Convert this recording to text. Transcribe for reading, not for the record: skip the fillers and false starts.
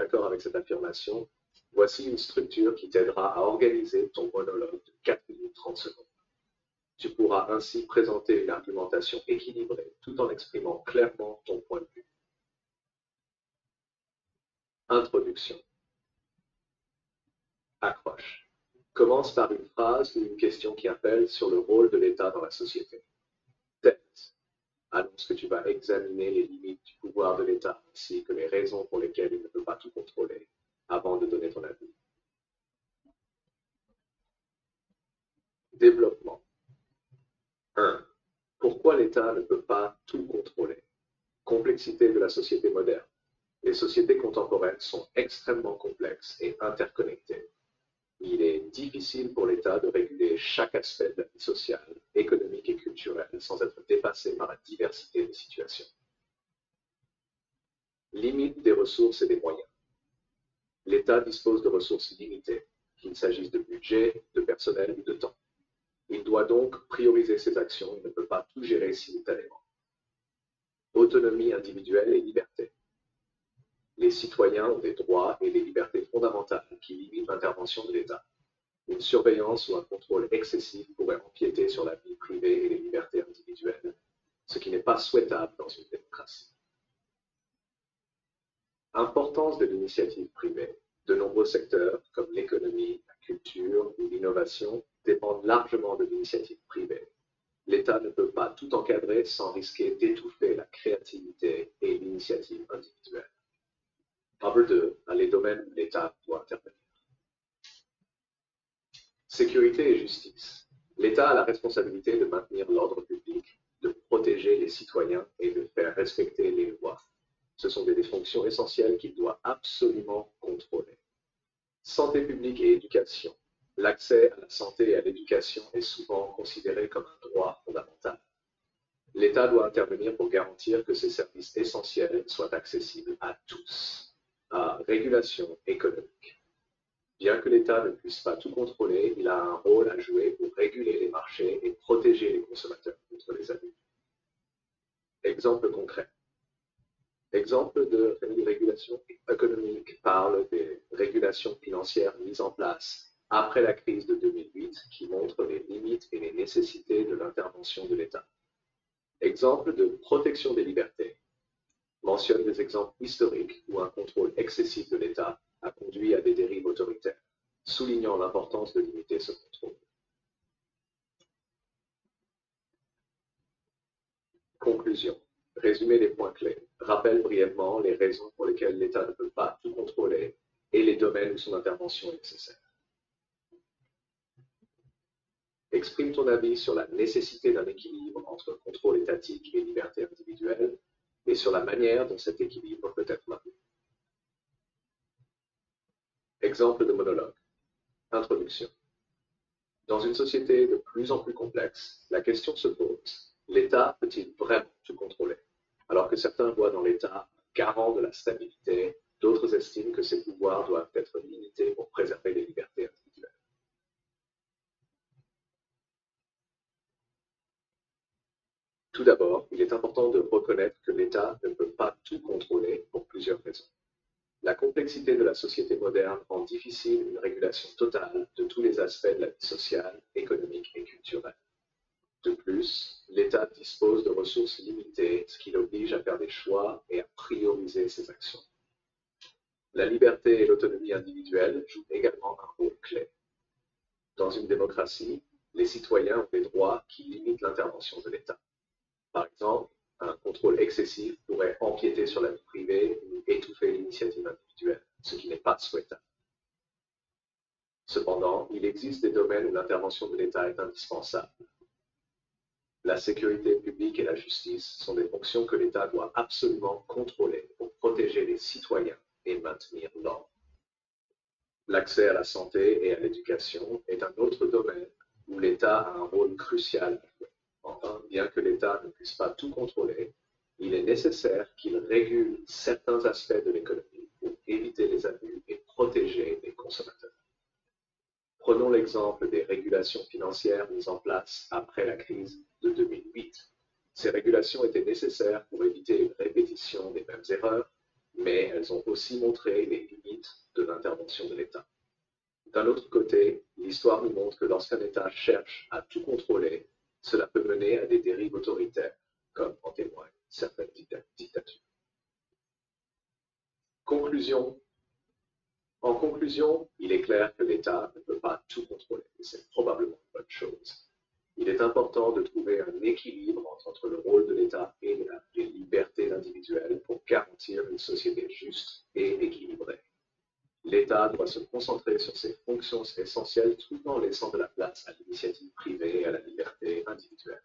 d'accord avec cette affirmation, voici une structure qui t'aidera à organiser ton monologue de 4 minutes 30 secondes. Tu pourras ainsi présenter une argumentation équilibrée tout en exprimant clairement ton point de vue. Introduction. Accroche. Commence par une phrase ou une question qui appelle sur le rôle de l'État dans la société. Tête. Annonce que tu vas examiner les limites du pouvoir de l'État ainsi que les raisons pour lesquelles il ne peut pas tout contrôler avant de donner ton avis. Développement. 1. Pourquoi l'État ne peut pas tout contrôler? Complexité de la société moderne. Les sociétés contemporaines sont extrêmement complexes et interconnectées. Il est difficile pour l'État de réguler chaque aspect de la vie sociale, économique et culturelle sans être dépassé par la diversité des situations. Limite des ressources et des moyens. L'État dispose de ressources limitées, qu'il s'agisse de budget, de personnel ou de temps. Il doit donc prioriser ses actions et ne peut pas tout gérer simultanément. Autonomie individuelle et liberté. Les citoyens ont des droits et des libertés fondamentales qui limitent l'intervention de l'État. Une surveillance ou un contrôle excessif pourrait empiéter sur la vie privée et les libertés individuelles, ce qui n'est pas souhaitable dans une démocratie. Importance de l'initiative privée. De nombreux secteurs, comme l'économie, la culture ou l'innovation, dépendent largement de l'initiative privée. L'État ne peut pas tout encadrer sans risquer d'étouffer la créativité et l'initiative individuelle. Number 2. Dans les domaines où l'État doit intervenir. Sécurité et justice. L'État a la responsabilité de maintenir l'ordre public, de protéger les citoyens et de faire respecter les lois. Ce sont des fonctions essentielles qu'il doit absolument contrôler. Santé publique et éducation. L'accès à la santé et à l'éducation est souvent considéré comme un droit fondamental. L'État doit intervenir pour garantir que ces services essentiels soient accessibles à tous. Régulation économique. Bien que l'État ne puisse pas tout contrôler, il a un rôle à jouer pour réguler les marchés et protéger les consommateurs contre les abus. Exemple concret. Exemple de régulation économique parle des régulations financières mises en place après la crise de 2008 qui montrent les limites et les nécessités de l'intervention de l'État. Exemple de protection des libertés mentionne des exemples historiques où un contrôle excessif de l'État a conduit à des dérives autoritaires, soulignant l'importance de limiter ce contrôle. Conclusion. Résumé des points clés. Rappelle brièvement les raisons pour lesquelles l'État ne peut pas tout contrôler et les domaines où son intervention est nécessaire. Exprime ton avis sur la nécessité d'un équilibre entre contrôle étatique et liberté individuelle et sur la manière dont cet équilibre peut être maintenu. Exemple de monologue. Introduction. Dans une société de plus en plus complexe, la question se pose, l'État peut-il vraiment tout contrôler? Alors que certains voient dans l'État garant de la stabilité, d'autres estiment que ses pouvoirs doivent être limités pour préserver les libertés individuelles. Tout d'abord, il est important de reconnaître que l'État ne peut pas tout contrôler pour plusieurs raisons. La complexité de la société moderne rend difficile une régulation totale de tous les aspects de la vie sociale, économique et culturelle. De plus, l'État dispose de ressources limitées, ce qui l'oblige à faire des choix et à prioriser ses actions. La liberté et l'autonomie individuelle jouent également un rôle clé. Dans une démocratie, les citoyens ont des droits qui limitent l'intervention de l'État. Par exemple, un contrôle excessif pourrait empiéter sur la vie privée ou étouffer l'initiative individuelle, ce qui n'est pas souhaitable. Cependant, il existe des domaines où l'intervention de l'État est indispensable. La sécurité publique et la justice sont des fonctions que l'État doit absolument contrôler pour protéger les citoyens et maintenir l'ordre. L'accès à la santé et à l'éducation est un autre domaine où l'État a un rôle crucial à jouer. Enfin, bien que l'État ne puisse pas tout contrôler, il est nécessaire qu'il régule certains aspects de l'économie pour éviter les abus et protéger les consommateurs. Prenons l'exemple des régulations financières mises en place après la crise de 2008. Ces régulations étaient nécessaires pour éviter une répétition des mêmes erreurs, mais elles ont aussi montré les limites de l'intervention de l'État. D'un autre côté, l'histoire nous montre que lorsqu'un État cherche à tout contrôler, cela peut mener à des dérives autoritaires, comme en témoignent certaines dictatures. En conclusion, il est clair que l'État ne peut pas tout contrôler, et c'est probablement une bonne chose. Il est important de trouver un équilibre entre le rôle de l'État et les libertés individuelles pour garantir une société juste et équilibrée. L'État doit se concentrer sur ses fonctions essentielles tout en laissant de la place à l'initiative privée et à la liberté individuelle.